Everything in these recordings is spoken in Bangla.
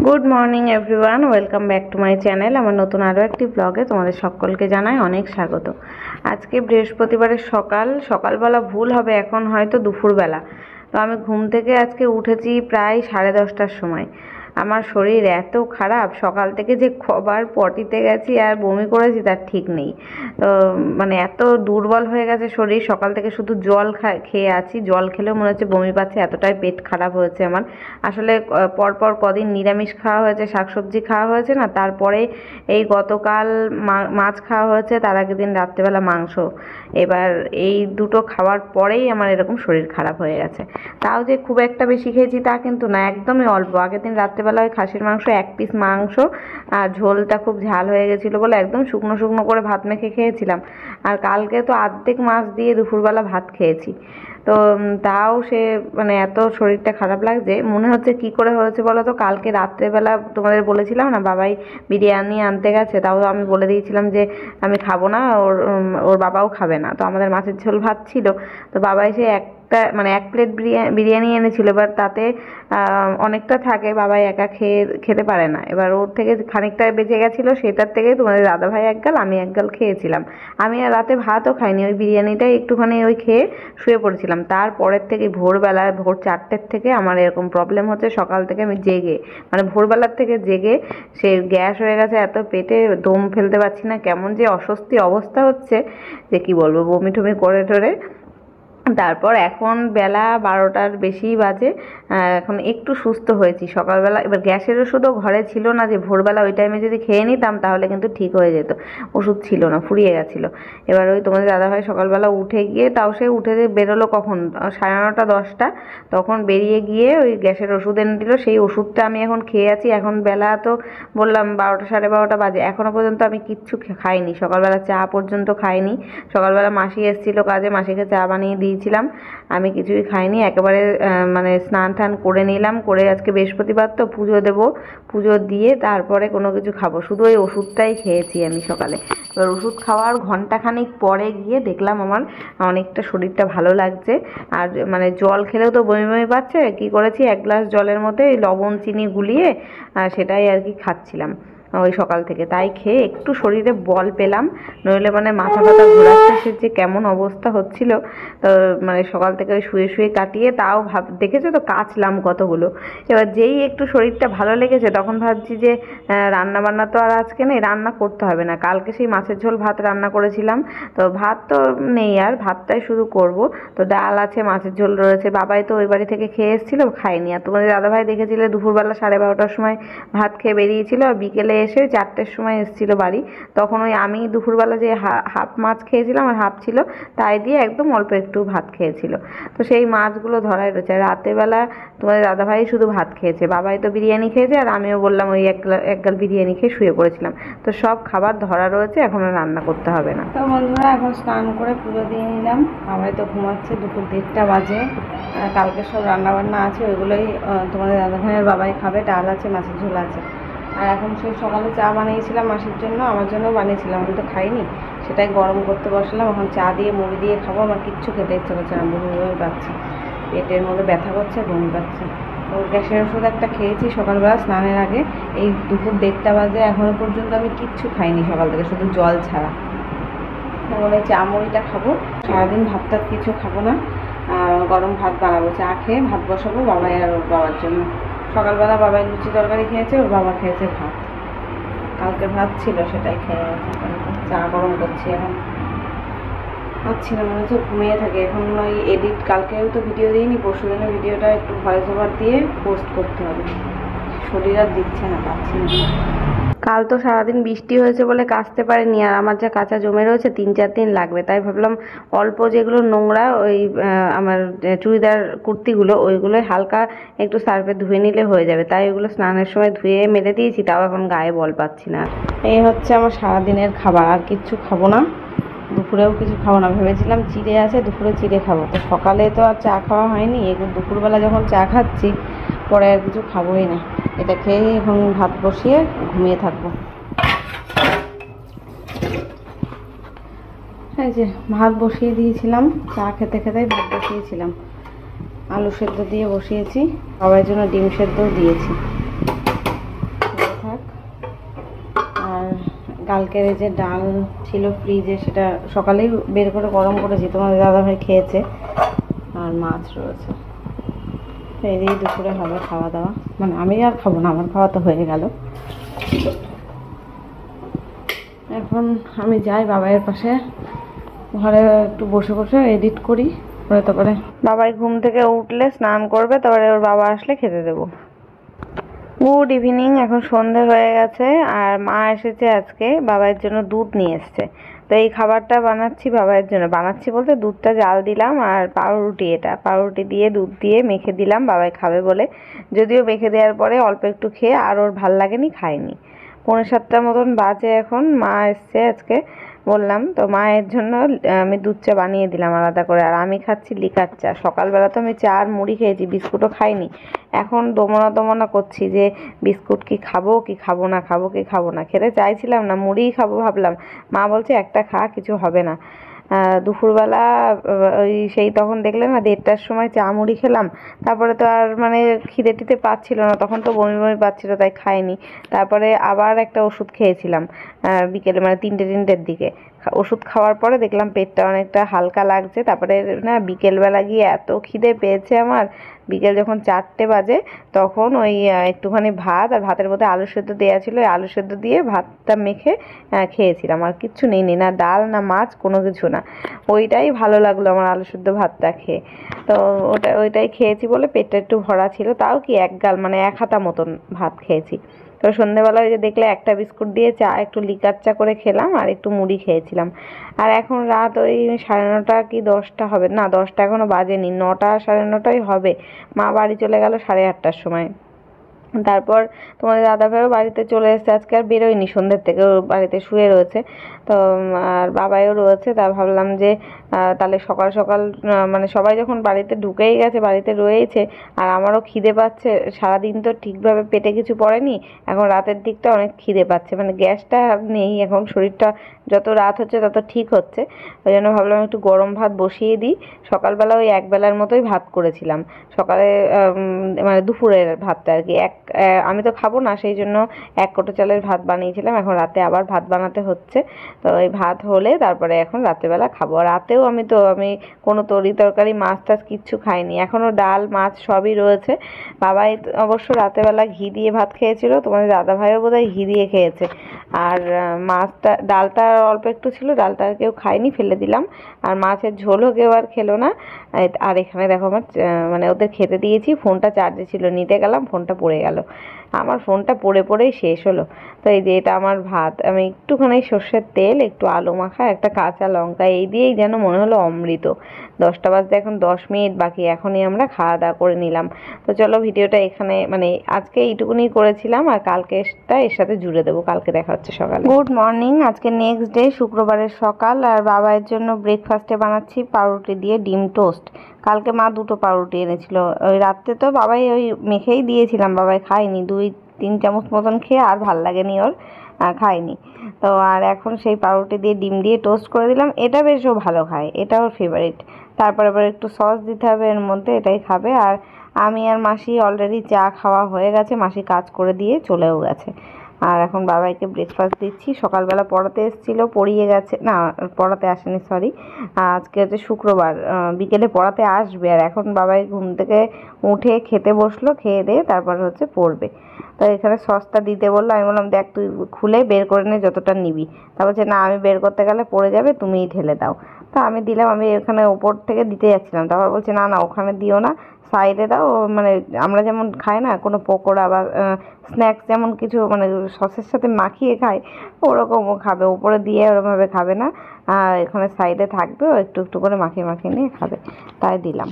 Good morning everyone, welcome back to my channel. আমার নতুন আরও একটি ব্লগে তোমাদের সকলকে জানাই অনেক স্বাগত। আজকে বৃহস্পতিবারের সকালবেলা ভুল হবে, এখন হয়তো দুপুরবেলা। তো আমি ঘুম থেকে আজকে উঠেছি প্রায় 10:30টার সময়। আমার শরীর এত খারাপ, সকাল থেকে যে কবার পটিতে গেছি আর বমি করেছি তার ঠিক নেই। তো মানে এত দুর্বল হয়ে গেছে শরীর, সকাল থেকে শুধু জল খেয়ে আছি। জল খেলেও মনে হচ্ছে বমি পাচ্ছে, এতটাই পেট খারাপ হয়েছে আমার। আসলে পরপর কদিন নিরামিষ খাওয়া হয়েছে, শাকসবজি খাওয়া হয়েছে না, তারপরে এই গতকাল মাছ খাওয়া হয়েছে, তার আগের দিন রাত্রেবেলা মাংস। এবার এই দুটো খাওয়ার পরেই আমার এরকম শরীর খারাপ হয়ে গেছে। তাও যে খুব একটা বেশি খেয়েছি তা কিন্তু না, একদমই অল্প। আগের দিন রাত্রেবেলা ওই খাসির মাংস 1 পিস মাংস, আর ঝোলটা খুব ঝাল হয়ে গেছিলো বলে একদম শুকনো শুকনো করে ভাত মেখে খেয়েছিলাম। আর কালকে তো অর্ধেক মাছ দিয়ে দুপুরবেলা ভাত খেয়েছি। তো তাও সে মানে এত শরীরটা খারাপ লাগছে, মনে হচ্ছে কি করে হয়েছে বলো তো। কালকে রাত্রেবেলা তোমাদের বলেছিলাম না বাবাই বিরিয়ানি আনতে গেছে, তাও আমি বলে দিয়েছিলাম যে আমি খাবো না, ওর বাবাও খাবে না। তো আমাদের মাছের ঝোল ভাত ছিল, তো বাবা এসে মানে 1 প্লেট বিরিয়ানি এনেছিল। এবার তাতে অনেকটা থাকে, বাবাই একা খেতে পারে না। এবার ওর থেকে খানিকটা বেঁচে গেছিলো, সেটার থেকে তোমাদের দাদাভাই 1 গাল, আমি 1 গাল খেয়েছিলাম। আমি আর রাতে ভাতও খাইনি, ওই বিরিয়ানিটাই একটুখানি ওই খেয়ে শুয়ে পড়েছিলাম। তারপরের থেকে ভোর 4টের থেকে আমার এরকম প্রবলেম হচ্ছে। সকাল থেকে আমি জেগে, মানে ভোরবেলার থেকে জেগে সে গ্যাস হয়ে গেছে, এত পেটে দম ফেলতে পারছি না, কেমন যে অস্বস্তি অবস্থা হচ্ছে যে কি বলবো, বমি টমি করে টরে। তারপর এখন বেলা 12টার বেশি বাজে, এখন একটু সুস্থ হয়েছি সকালবেলা। এবার গ্যাসের ওষুধও ঘরে ছিল না, যে ভোরবেলা ওই টাইমে যদি খেয়ে নিতাম তাহলে কিন্তু ঠিক হয়ে যেত। ওষুধ ছিল না, ফুরিয়ে গেছিলো। এবার ওই তোমাদের দাদাভাই সকালবেলা উঠে গিয়ে, তাও সে উঠে বেরোলো কখন, 9:30 10টা, তখন বেরিয়ে গিয়ে ওই গ্যাসের ওষুধ এনে দিল। সেই ওষুধটা আমি এখন খেয়ে আছি। এখন বেলা তো বললাম 12টা 12:30 বাজে, এখনও পর্যন্ত আমি কিচ্ছু খাইনি। সকালবেলা চা পর্যন্ত খাইনি। সকালবেলা মাসি এসেছিলো কাজে, মাসিকে চা বানিয়ে দিয়েছিলাম, আমি কিছুই খাইনি। একেবারে মানে স্নান টান করে নিলাম, করে আজকে বৃহস্পতিবার তো পুজো দেব, পুজো দিয়ে তারপরে কোনো কিছু খাবো। শুধু ওই ওষুধটাই খেয়েছি আমি সকালে। এবার ওষুধ খাওয়ার ঘন্টাখানিক পরে গিয়ে দেখলাম আমার অনেকটা শরীরটা ভালো লাগছে। আর মানে জল খেলেও তো বমি বমি পাচ্ছে, কী করেছি 1 গ্লাস জলের মধ্যে লবণ চিনি গুলিয়ে সেটাই আর কি খাচ্ছিলাম ওই সকাল থেকে। তাই খেয়ে একটু শরীরে বল পেলাম, নইলে মানে মাথা ব্যথা ঘোরাচ্ছে, সে যে কেমন অবস্থা হচ্ছিল। তো মানে সকাল থেকে ওই শুয়ে শুয়ে কাটিয়ে, তাও দেখেছো তো কাচলাম কতগুলো। এবার যেই একটু শরীরটা ভালো লেগেছে তখন ভাবছি যে রান্না বান্না তো আর আজকে নেই, রান্না করতে হবে না। কালকে সেই মাছের ঝোল ভাত রান্না করেছিলাম, তো ভাত তো নেই, আর ভাতটাই শুধু করব। তো ডাল আছে, মাছের ঝোল রয়েছে। বাবাই তো ওই বাড়ি থেকে খেয়ে এসেছিলো, খাইনি। আর তোমাদের দাদাভাই দেখেছিলে দুপুরবেলা 12:30টার সময় ভাত খেয়ে বেরিয়েছিল, আর বিকেলে এসে 4টের সময় এসেছিলো বাড়ি। তখন ওই আমি দুপুরবেলা যে হাফ মাছ খেয়েছিলাম আর হাফ ছিল, তাই দিয়ে একদম অল্প একটু ভাত খেয়েছিল। তো সেই মাছগুলো ধরাই রয়েছে। রাতেরবেলা তোমাদের দাদাভাই শুধু ভাত খেয়েছে, বাবাই তো বিরিয়ানি খেয়েছে, আর আমিও বললাম ওই 1 গাল বিরিয়ানি খেয়ে শুয়ে পড়েছিলাম। তো সব খাবার ধরা রয়েছে, এখন আর রান্না করতে হবে না। তো বন্ধুরা, এখন স্নান করে পুজো দিয়ে নিলাম। বাবাই তো ঘুমাচ্ছে, দুপুর 1:30টা বাজে। কালকে সব রান্নাবান্না আছে, ওইগুলোই তোমাদের দাদাভাইয়ের বাবাই খাবে। ডাল আছে, মাছের ঝোল আছে। আর এখন সেই সকালে চা বানিয়েছিলাম মাসির জন্য, আমার জন্য বানিয়েছিলাম, আমি তো খাইনি, সেটাই গরম করতে বসলাম। এখন চা দিয়ে মুড়ি দিয়ে খাবো। আমার কিচ্ছু খেতে ইচ্ছে করছে না, বমি বমি পাচ্ছে, পেটের মধ্যে ব্যথা করছে, বমি পাচ্ছে। তো গ্যাসের ওষুধ একটা খেয়েছি সকালবেলা স্নানের আগে। এই দুপুর 1:30টা বাজে, এখনও পর্যন্ত আমি কিচ্ছু খাইনি সকাল থেকে, শুধু জল ছাড়া। বলে চা মুড়িটা খাবো, সারাদিন ভাত টাত কিছু খাবো না। গরম ভাত বানাবো, চা খেয়ে ভাত বসাবো বাবাই আর ওর বাবার জন্য। সকালবেলা বাবাই লুচি তরকারি খেয়েছে, ওর বাবা খেয়েছে ভাত। কালকে ভাত ছিল, সেটাই খেয়ে গেছে। চা গরম করছি এখন। পাচ্ছি না, মনে হচ্ছে ঘুমিয়ে থাকে এখন। ওই এডিট, কালকেও তো ভিডিও দিইনি, পরশু দিনের ভিডিওটা একটু ভয়েস ওভার দিয়ে পোস্ট করতে হবে। শরীর আর দিচ্ছে না, পাচ্ছি না। কাল তো সারাদিন বৃষ্টি হয়েছে বলে কাচতে পারিনি, আর আমার যা কাঁচা জমে রয়েছে 3-4 দিন লাগবে। তাই ভাবলাম অল্প যেগুলো নোংরা, ওই আমার চুড়িদার কুর্তিগুলো, ওইগুলোই হালকা একটু সার্ফে ধুয়ে নিলে হয়ে যাবে। তাই ওগুলো স্নানের সময় ধুয়ে মেলে দিয়েছি, তাও এখন গায়ে বল পাচ্ছি না। এই হচ্ছে আমার সারাদিনের খাবার, আর কিচ্ছু খাবো না। দুপুরেও কিছু খাবো না, ভেবেছিলাম চিড়ে আছে, দুপুরে চিড়ে খাবো। তো সকালে তো আর চা খাওয়া হয়নি, দুপুরবেলা যখন চা খাচ্ছি পরে আর কিছু খাবোই না। এটা খেয়ে এখন ভাত বসিয়ে ঘুমিয়ে থাকবো। এই যে ভাত বসিয়ে দিয়েছিলাম, চা খেতে খেতেই ভাত বসিয়েছিলাম। আলু সেদ্ধ দিয়ে বসিয়েছি, সবার জন্য ডিম সেদ্ধও দিয়েছি। কালকের এই যে ডাল ছিল ফ্রিজে, সেটা সকালেই বের করে গরম করেছি, তোমাদের দাদাভাই খেয়েছে। আর মাছ রয়েছে, এই দিয়ে দুপুরে হবে খাওয়া দাওয়া। মানে আমি আর খাবো না, আমার খাওয়া তো হয়ে গেল। এখন আমি যাই বাবাইয়ের পাশে, ঘরে একটু বসে বসে এডিট করি, তারপরে বাবাই ঘুম থেকে উঠলে স্নান করবে, তারপরে ওর বাবা আসলে খেতে দেবো। গুড ইভিনিং, এখন সন্ধে হয়ে গেছে। আর মা এসেছে আজকে, বাবার জন্য দুধ নিয়ে এসছে। তো এই খাবারটা বানাচ্ছি বাবার জন্য, বানাচ্ছি বলতে দুধটা জাল দিলাম আর পাউরুটি, এটা পাউরুটি দিয়ে দুধ দিয়ে মেখে দিলাম বাবাই খাবে বলে। যদিও মেখে দেওয়ার পরে অল্প একটু খেয়ে আর ওর ভাল লাগেনি, খায়নি। 6:45 মতন বাজে এখন, মা এসছে আজকে বললাম তো, মায়ের জন্য আমি দুধ চা বানিয়ে দিলাম আলাদা করে। আর আমি খাচ্ছি লিকার চা। সকালবেলা তো আমি চা আর মুড়ি খেয়েছি, বিস্কুটও খাইনি। এখন দমনা দমনা করছি যে বিস্কুট কি খাবো কি খাবো না, খাবো কি খাবো না। খেতে চাইছিলাম না, মুড়িই খাবো ভাবলাম। মা বলছে একটা খা, কিছু হবে না। দুপুরবেলা ওই সেই তখন দেখলে না 1:30টার সময় চা মুড়ি খেলাম। তারপরে তো আর মানে খিদে টিদে পাচ্ছিল না, তখন তো বমি বমি পাচ্ছিল, তাই খাইনি। তারপরে আবার একটা ওষুধ খেয়েছিলাম বিকেলে, মানে 3টের দিকে। ওষুধ খাওয়ার পরে দেখলাম পেটটা অনেকটা হালকা লাগছে। তারপরে না বিকেলবেলা গিয়ে এত খিদে পেয়েছে আমার, বিকেল যখন 4টে বাজে তখন ওই একটুখানি ভাত, আর ভাতের মধ্যে আলু সেদ্ধ দেওয়া ছিল, ওই আলু সেদ্ধ দিয়ে ভাতটা মেখে খেয়েছিলাম। আর কিচ্ছু নেই, না ডাল না মাছ, কোনো কিছু না। ওইটাই ভালো লাগলো আমার, আলু সেদ্ধ ভাতটা খেয়ে। তো ওইটাই খেয়েছি বলে পেটটা একটু ভরা ছিল, তাও কি এক গাল, মানে 1 হাতা মতন ভাত খেয়েছি। তো সন্ধ্যেবেলা ওই যে দেখলে একটা বিস্কুট দিয়ে চা, একটু লিকার চা করে খেলাম আর একটু মুড়ি খেয়েছিলাম। আর এখন রাত ওই 9:30 কি 10টা হবে, না 10টা এখনো বাজেনি, 9টা 9:30টাই হবে। মা বাড়ি চলে গেল 8:30টার সময়। তারপর তোমাদের দাদাভাইও বাড়িতে চলে এসেছে, আজকে আর বেরোয়নি সন্ধ্যের থেকে, ও বাড়িতে শুয়ে রয়েছে। তো আর বাবাইও রয়েছে, তা ভাবলাম যে তাহলে সকাল সকাল মানে সবাই যখন বাড়িতে ঢুকেই গেছে, বাড়িতে রয়েছে, আর আমারও খিদে পাচ্ছে। সারাদিন তো ঠিকভাবে পেটে কিছু পড়েনি, এখন রাতের দিকটা অনেক খিদে পাচ্ছে, মানে গ্যাসটা নেই এখন, শরীরটা যত রাত হচ্ছে তত ঠিক হচ্ছে। ওই জন্য ভাবলাম একটু গরম ভাত বসিয়ে দিই। সকালবেলা ওই একবেলার মতোই ভাত করেছিলাম সকালে, মানে দুপুরের ভাতটা আর কি। আমি তো খাবো না, সেই জন্য 1 কোটো চালের ভাত বানিয়েছিলাম। এখন রাতে আবার ভাত বানাতে হচ্ছে। তো এই ভাত হলে তারপরে এখন রাত্রেবেলা খাবো। রাতেও আমি কোনো তরি তরকারি মাছ টাছ কিচ্ছু খাইনি, এখনও ডাল মাছ সবই রয়েছে। বাবাই অবশ্য রাতেবেলা ঘি দিয়ে ভাত খেয়েছিল, তোমাদের দাদাভাইও বোধহয় ঘি দিয়ে খেয়েছে। আর ডালটা অল্প একটু ছিল, ডালটা আর কেউ খায়নি, ফেলে দিলাম। আর মাছের ঝোলও কেউ আর খেলো না। আর এখানে দেখো আমার মানে ওদের খেতে দিয়েছি, ফোনটা চার্জে ছিল, নিতে গেলাম ফোনটা পড়ে গেল। আমার ফোনটা পড়েই শেষ হলো। তো এই যে এটা আমার ভাত, আমি একটুখানি সর্ষের তেল, একটু আলু মাখা, একটা কাঁচা লঙ্কা, এই দিয়েই যেন মনে হলো অমৃত। 10টা বাজতে এখন 10 মিনিট বাকি, এখনই আমরা খাওয়া দাওয়া করে নিলাম। তো চলো ভিডিওটা এখানে, মানে আজকে এইটুকুনি করেছিলাম, আর কালকেটা এর সাথে জুড়ে দেবো, কালকে দেখা হচ্ছে সকালে। গুড মর্নিং, আজকে নেক্সট ডে, শুক্রবারের সকাল। আর বাবার জন্য ব্রেকফাস্টে বানাচ্ছি পাউরুটি দিয়ে ডিম টোস্ট। কালকে মা 2টো পাউরুটি এনেছিল, ওই রাত্রে তো বাবাই ওই মেখেই দিয়েছিলাম, বাবাই খায়নি, 2-3 চামচ মতন খেয়ে আর ভাল লাগেনি ওর, খায়নি। তো আর এখন সেই পাউরুটি দিয়ে ডিম দিয়ে টোস্ট করে দিলাম। এটা বেশ ও ভালো খায়, এটা ওর ফেভারিট। তারপর আবার একটু সস দিতে হবে এর মধ্যে, এটাই খাবে। আর আমি আর মাসি অলরেডি চা খাওয়া হয়ে গেছে, মাসি কাজ করে দিয়ে চলেও গেছে। আর এখন বাবাইকে ব্রেকফাস্ট দিচ্ছি। সকালবেলা পড়াতে এসেছিলো, পড়িয়ে গেছে, না পড়াতে আসেনি, সরি, আজকে হচ্ছে শুক্রবার, বিকেলে পড়াতে আসবে। আর এখন বাবাই ঘুম থেকে উঠে খেতে বসলো, খেয়ে দিয়ে তারপর হচ্ছে পড়বে। তো এখানে সসটা দিতে বললো, আমি বললাম দেখ তুই খুলে বের করে নে যতটা নিবি। তা বলছে না, আমি বের করতে গেলে পড়ে যাবে, তুমিই ঢেলে দাও। তা আমি দিলাম, আমি এখানে ওপর থেকে দিতে যাচ্ছিলাম, তারপর বলছে না না ওখানে দিও না, সাইডে দাও। মানে আমরা যেমন খাই না কোনো পকোড়া বা স্ন্যাক্স, যেমন কিছু মানে সসের সাথে মাখিয়ে খাই, ওরকমও খাবে, উপরে দিয়ে ওরকমভাবে খাবে না, এখানে সাইডে থাকবে, ও একটু একটু করে মাখিয়ে মাখিয়ে নিয়ে খাবে, তাই দিলাম।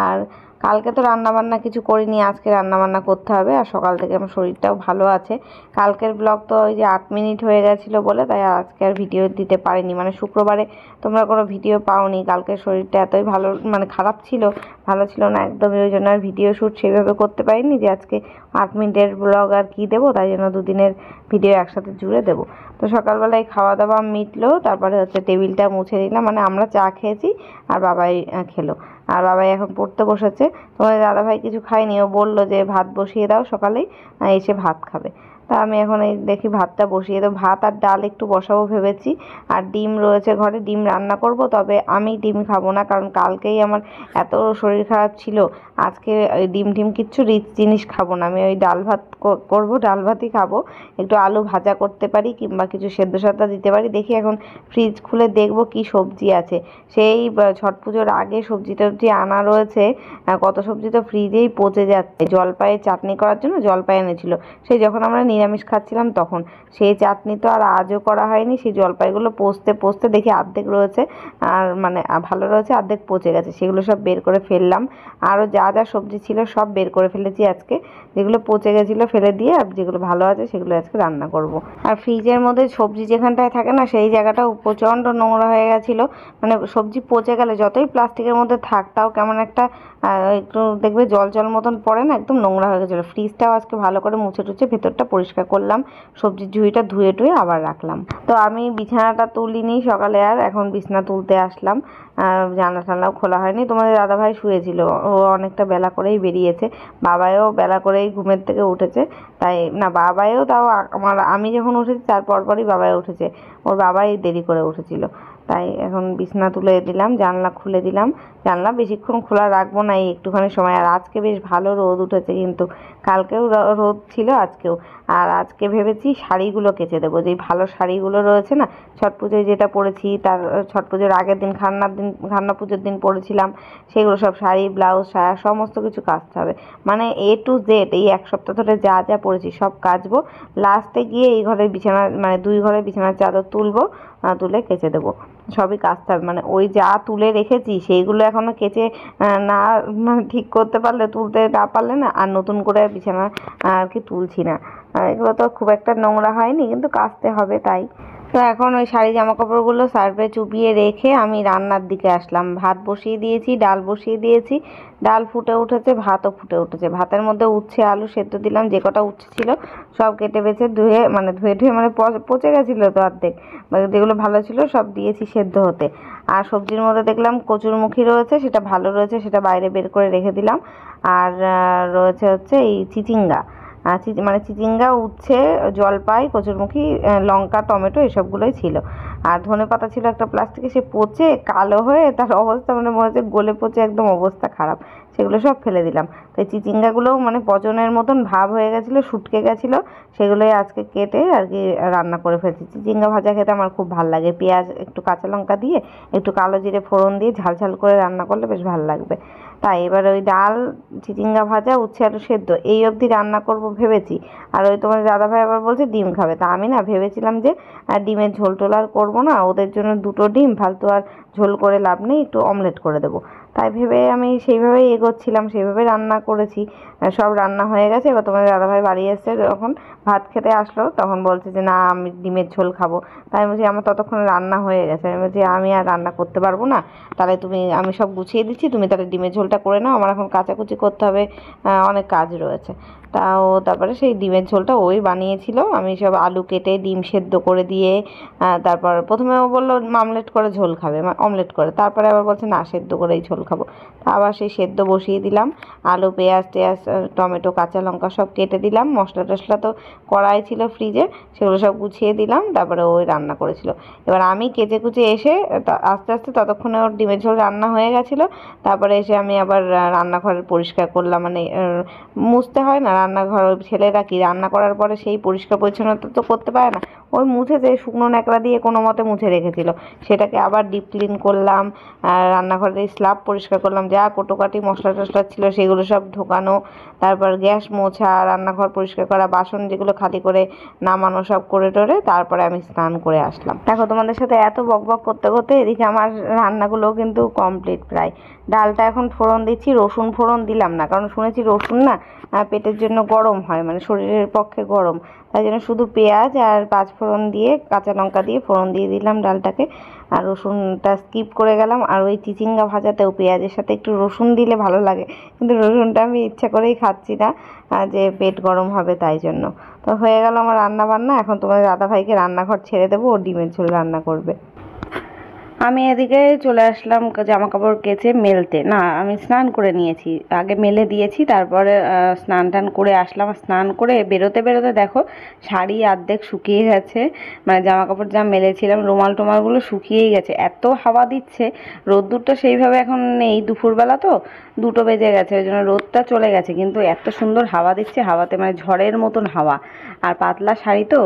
আর কালকে তো রান্নাবান্না কিছু করিনি, আজকে রান্নাবান্না করতে হবে। আর সকাল থেকে আমার শরীরটাও ভালো আছে। কালকের ব্লগ তো ওই যে 8 মিনিট হয়ে গেছিলো বলে, তাই আজকে আর ভিডিও দিতে পারিনি, মানে শুক্রবারে তোমরা কোনো ভিডিও পাওনি। কালকে শরীরটা এতই ভালো, মানে খারাপ ছিল, ভালো ছিল না একদমই, ওই জন্য আর ভিডিও শ্যুট সেভাবে করতে পারিনি যে আজকে 8 মিনিটের ব্লগ আর কি দেবো, তাই জন্য 2 দিনের ভিডিও একসাথে জুড়ে দেবো। তো সকালবেলায় খাওয়া দাওয়া মিটলো, তারপরে হচ্ছে টেবিলটা মুছে দিলাম, মানে আমরা চা খেয়েছি আর বাবাই খেলো। আর বাবাই এখন পড়তে বসেছে। তোমাদের দাদাভাই কিছু খায়নি, ও বললো যে ভাত বসিয়ে দাও সকালেই, এসে ভাত খাবে। তা আমি এখন এই দেখি ভাতটা বসিয়ে দেবো, ভাত আর ডাল একটু বসাবো ভেবেছি। আর ডিম রয়েছে ঘরে, ডিম রান্না করব, তবে আমি ডিম খাবো না, কারণ কালকেই আমার এত শরীর খারাপ ছিল। আজকে ওই ডিম টিম কিচ্ছু রিচ জিনিস খাবো না, আমি ওই ডাল ভাত করবো, ডাল ভাতই খাবো। একটু আলু ভাজা করতে পারি কিংবা কিছু সেদ্ধ সাদ্ধা দিতে পারি। দেখি এখন ফ্রিজ খুলে দেখবো কি সবজি আছে। সেই ছট পুজোর আগে সবজি টবজি আনা রয়েছে, কত সবজি তো ফ্রিজেই পচে যাচ্ছে। জলপাইয়ের চাটনি করার জন্য জলপাই এনেছিল, সেই যখন আমরা নিরামিষ খাচ্ছিলাম তখন। সেই চাটনি তো আর আজও করা হয়নি। সেই জলপাইগুলো পচতে পচতে দেখি অর্ধেক রয়েছে, আর মানে ভালো রয়েছে, অর্ধেক পচে গেছে। সেগুলো সব বের করে ফেললাম। আরও যা যা সবজি ছিল সব বের করে ফেলেছি আজকে। যেগুলো পচে গেছিলো ফেলে দিয়ে, আর যেগুলো ভালো আছে সেগুলো আজকে রান্না করব। আর ফ্রিজের মধ্যে সবজি যেখানটায় থাকে না, সেই জায়গাটাও প্রচণ্ড নোংরা হয়ে গেছিলো। মানে সবজি পচে গেলে যতই প্লাস্টিকের মধ্যে থাক, তাও কেমন একটা একটু দেখবে জল জল মতন পড়ে না, একদম নোংরা হয়ে গেছিলো। ফ্রিজটাও আজকে ভালো করে মুছে টুছে ভেতরটা পরিষ্কার করলাম, সবজির ঝুড়িটা ধুয়ে টুয়ে আবার রাখলাম। তো আমি বিছানাটা তুলিনি সকালে, আর এখন বিছানা তুলতে আসলাম। জানলা টানলাও খোলা হয়নি, তোমাদের দাদাভাই শুয়েছিল, ও অনেকটা বেলা করেই বেরিয়েছে। বাবাও বেলা করেই ঘুমের থেকে উঠেছে, তাই না বাবাও তাও আমি যখন উঠেছি তার পরপরই বাবাই উঠেছে, ওর বাবাই দেরি করে উঠেছিল। তাই এখন বিছানা তুলে দিলাম, জানলা খুলে দিলাম। জানলা বেশিক্ষণ খোলা রাখবো না, এই একটুখানি সময়। আর আজকে বেশ ভালো রোদ উঠেছে, কিন্তু কালকেও রোদ ছিল, আজকেও। আর আজকে ভেবেছি শাড়িগুলো কেচে দেবো, যেই ভালো শাড়িগুলো রয়েছে না, ছট পুজোয় যেটা পরেছি, তার ছট পুজোর আগের দিন খান্না পুজোর দিন পরেছিলাম, সেগুলো সব শাড়ি ব্লাউজ সায়া সমস্ত কিছু কাচতে হবে। মানে A to Z এই এক সপ্তাহ ধরে যা যা পরেছি সব কাচবো। লাস্টে গিয়ে এই ঘরের বিছানা, মানে 2 ঘরের বিছানার চাদর তুলবো, তুলে কেচে দেবো। সবই কাচতে হবে, মানে ওই যা তুলে রেখেছি সেইগুলো এখনো কেচে না, মানে ঠিক করতে পারলে, তুলতে না পারলে না, আর নতুন করে বিছানা আর কি তুলছি না। এগুলো তো খুব একটা নোংরা হয়নি, কিন্তু কাচতে হবে তাই। তো এখন ওই শাড়ি জামা কাপড়গুলো সার্ফে চুবিয়ে রেখে আমি রান্নার দিকে আসলাম। ভাত বসিয়ে দিয়েছি, ডাল বসিয়ে দিয়েছি, ডাল ফুটে উঠেছে, ভাতও ফুটে উঠেছে। ভাতের মধ্যে উচ্ছে আলু সেদ্ধ দিলাম, যে কটা উচ্ছে ছিল সব কেটে বেছে ধুয়ে, মানে ধুয়ে মানে পচে গেছিলো তো অর্ধেক, মানে যেগুলো ভালো ছিল সব দিয়েছি সেদ্ধ হতে। আর সবজির মধ্যে দেখলাম কচুরমুখী রয়েছে, সেটা ভালো রয়েছে, সেটা বাইরে বের করে রেখে দিলাম। আর রয়েছে হচ্ছে এই চিচিঙ্গা, মানে চিচিঙ্গা উচ্ছে জলপাই কচুরমুখী লঙ্কা টমেটো এসবগুলোই ছিল। আর ধনেপাতা ছিল একটা প্লাস্টিকে, সে পচে কালো হয়ে তার অবস্থা, মানে মনে হচ্ছে গলে পচে একদম অবস্থা খারাপ, সেগুলো সব ফেলে দিলাম। তো এই চিচিঙ্গাগুলোও মানে পচনের মতন ভাব হয়ে গেছিলো, শুটকে গেছিলো, সেগুলোই আজকে কেটে আর কি রান্না করে ফেলছি। চিচিঙ্গা ভাজা খেতে আমার খুব ভালো লাগে, পেঁয়াজ একটু কাঁচা লঙ্কা দিয়ে একটু কালো জিরে ফোড়ন দিয়ে ঝাল ঝাল করে রান্না করলে বেশ ভালো লাগবে। তাই এবার ওই ডাল চিচিঙ্গা ভাজা উচ্ছে আলু সেদ্ধ এই অবধি রান্না করব ভেবেছি। আর ওই তোমাদের দাদাভাই আবার বলছে ডিম খাবে, তা আমি না ভেবেছিলাম যে ডিমের ঝোল টোল আর করবো না, ওদের জন্য 2টো ডিম, ফালতু আর ঝোল করে লাভ নেই, একটু অমলেট করে দেবো। তাই ভেবে আমি সেইভাবেই এগোচ্ছিলাম, সেইভাবে রান্না করেছি। সব রান্না হয়ে গেছে। এবার তোমাদের দাদাভাই বাড়ি এসছে, যখন ভাত খেতে আসলো তখন বলছে যে না আমি ডিমের ঝোল খাবো। তাই আমি বলছি আমার ততক্ষণে রান্না হয়ে গেছে। আমি বলছি আমি আর রান্না করতে পারবো না, তাহলে আমি সব গুছিয়ে দিচ্ছি, তুমি তাহলে ডিমের ঝোলটা করে নাও, আমার এখন কাচাকুচি করতে হবে, অনেক কাজ রয়েছে। তাও তারপরে সেই ডিমের ঝোলটা ওই বানিয়েছিল, আমি সব আলু কেটে ডিম সেদ্ধ করে দিয়ে, তারপর প্রথমে ও বললো অমলেট করে ঝোল খাবে, অমলেট করে, তারপরে আবার বলছে না সেদ্ধ করেই ঝোল খাবো। তা আবার সেই সেদ্ধ বসিয়ে দিলাম, আলু পেঁয়াজ টেয়াজ টমেটো কাঁচা লঙ্কা সব কেটে দিলাম, মশলা টশলা তো কড়াই ছিল ফ্রিজে, সেগুলো সব গুছিয়ে দিলাম, তারপরে ওই রান্না করেছিল। এবার আমি কেচে কুচে এসে আস্তে আস্তে ততক্ষণে ওর ডিমের ঝোল রান্না হয়ে গেছিলো। তারপরে এসে আমি আবার রান্নাঘর পরিষ্কার করলাম, মানে মুছতে হয় না রান্নাঘর, ছেলেরা কি রান্না করার পরে সেই পরিষ্কার পরিচ্ছন্নতা তো করতে পারে না, ওই মুছেছে, শুকনো ন্যাকড়া দিয়ে কোনো মতে মুছে রেখেছিল, সেটাকে আবার ডিপ ক্লিন করলাম। রান্নাঘরের স্ল্যাব পরিষ্কার করলাম, যা কোটোকাটি মশলা টশলা ছিল সেগুলো সব ঢোকানো, তারপর গ্যাস মোছা, রান্নাঘর পরিষ্কার করা, বাসন যেগুলো খালি করে নামানো, সব করে টোরে তারপরে আমি স্নান করে আসলাম। দেখো তোমাদের সাথে এত বকবক করতে করতে এদিকে আমার রান্নাগুলোও কিন্তু কমপ্লিট প্রায়। ডালটা এখন ফোড়ন দিচ্ছি, রসুন ফোড়ন দিলাম না, কারণ শুনেছি রসুন না পেটের জন্য গরম হয়, মানে শরীরের পক্ষে গরম, তাই জন্য শুধু পেঁয়াজ আর 5 ফোড়ন দিয়ে কাঁচা লঙ্কা দিয়ে ফোড়ন দিয়ে দিলাম ডালটাকে, আর রসুনটা স্কিপ করে গেলাম। আর ওই চিচিঙ্গা ভাজাতেও পেঁয়াজের সাথে একটু রসুন দিলে ভালো লাগে, কিন্তু রসুনটা আমি ইচ্ছা করেই খাচ্ছি না, যে পেট গরম হবে তাই জন্য। তো হয়ে গেল আমার রান্না বান্না। এখন তোমাদের দাদাভাইকে রান্নাঘর ছেড়ে দেবো, ও ডিমের ঝোল রান্না করবে। আমি এদিকে চলে আসলাম জামা কাপড় কেচে মেলতে। না, আমি স্নান করে নিয়েছি, আগে মেলে দিয়েছি, তারপরে স্নান টান করে আসলাম। স্নান করে বেরোতে বেরোতে দেখো শাড়ি অর্ধেক শুকিয়ে গেছে, মানে জামা কাপড় যা মেলেছিলাম রুমাল টুমালগুলো শুকিয়েই গেছে, এত হাওয়া দিচ্ছে। রোদ্দুরটা সেইভাবে এখন নেই, দুপুরবেলা তো 2টো বেজে গেছে, ওই জন্য রোদটা চলে গেছে, কিন্তু এত সুন্দর হাওয়া দিচ্ছে, হাওয়াতে মানে ঝড়ের মতন হাওয়া। আর পাতলা শাড়ি তো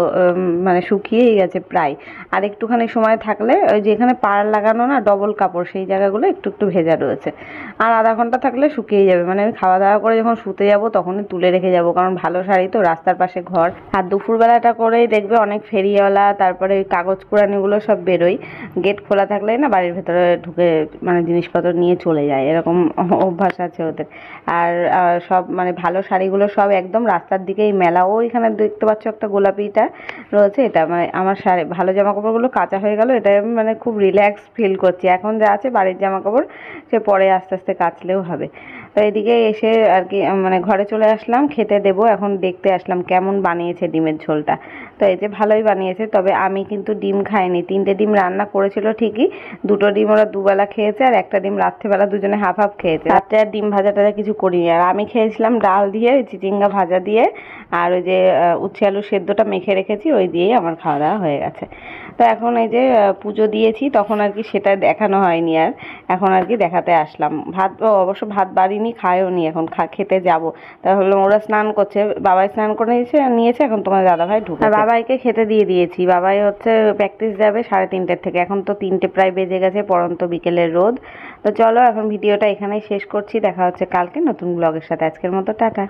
মানে শুকিয়েই গেছে প্রায়। আর একটুখানি সময় থাকলে ওই যে এখানে পাড় লাগানো না ডবল কাপড়, সেই জায়গাগুলো একটু একটু ভেজা রয়েছে। আর আধা ঘন্টা থাকলে শুকিয়ে যাবে, মানে আমি খাওয়া দাওয়া করে যখন শুতে যাব তখনই তুলে রেখে যাব, কারণ ভালো শাড়ি তো, রাস্তার পাশে ঘর। আর দুপুরবেলাটা করেই দেখবে অনেক ফেরিওয়ালা, তারপরে ওই কাগজ কুড়ানিগুলো সব বেরোয়, গেট খোলা থাকলে না বাড়ির ভেতরে ঢুকে মানে জিনিসপত্র নিয়ে চলে যায়, এরকম অভ্যাস আছে ওদের। আর সব মানে ভালো শাড়িগুলো সব একদম রাস্তার দিকেই মেলা। ওইখানে দেখতে পাচ্ছ একটা গোলাপিটা রয়েছে, এটা মানে আমার শাড়ি ভালো জামা কাপড়গুলো কাঁচা হয়ে গেল, এটা আমি মানে খুব রিল্যাক্স ফিল করছি। এখন যা আছে বাড়ির জামা কাপড়, সে পরে আস্তে আস্তে কাচলেও হবে। তো এদিকে এসে আর কি মানে ঘরে চলে আসলাম, খেতে দেবো। এখন দেখতে আসলাম কেমন বানিয়েছে ডিমের ঝোলটা। তো এই যে ভালোই বানিয়েছে, তবে আমি কিন্তু ডিম খাইনি। 3টে ডিম রান্না করেছিল ঠিকই, 2টো ডিম ওরা দুবেলা খেয়েছে, আর একটা ডিম রাত্রেবেলা দুজনে হাফ হাফ খেয়েছে। রাত্রে আর ডিম ভাজা টাজা কিছু করিনি। আর আমি খেয়েছিলাম ডাল দিয়ে, চিচিঙ্গা ভাজা দিয়ে, আর ওই যে উচ্ছে আলু সেদ্ধটা মেখে রেখেছি, ওই দিয়েই আমার খাওয়া দাওয়া হয়ে গেছে। তো এখন এই যে পুজো দিয়েছি, তখন আর কি সেটা দেখানো হয়নি, আর এখন আর কি দেখাতে আসলাম। ভাত অবশ্য ভাত বাড়িনি, খায়ও নি, এখন খেতে যাব। তাহলে ওরা স্নান করছে, বাবাই স্নান করে নিয়েছে, এখন তোমার দাদাভাই ঢুকে। আর বাবাইকে খেতে দিয়ে দিয়েছি, বাবাই হচ্ছে প্র্যাকটিস যাবে 3:30 থেকে, এখন তো 3টে প্রায় বেজে গেছে, পরন্ত বিকেলের রোদ। তো চলো এখন ভিডিওটা এখানেই শেষ করছি, দেখা হচ্ছে কালকে নতুন ব্লগের সাথে। আজকের মতো টাটা।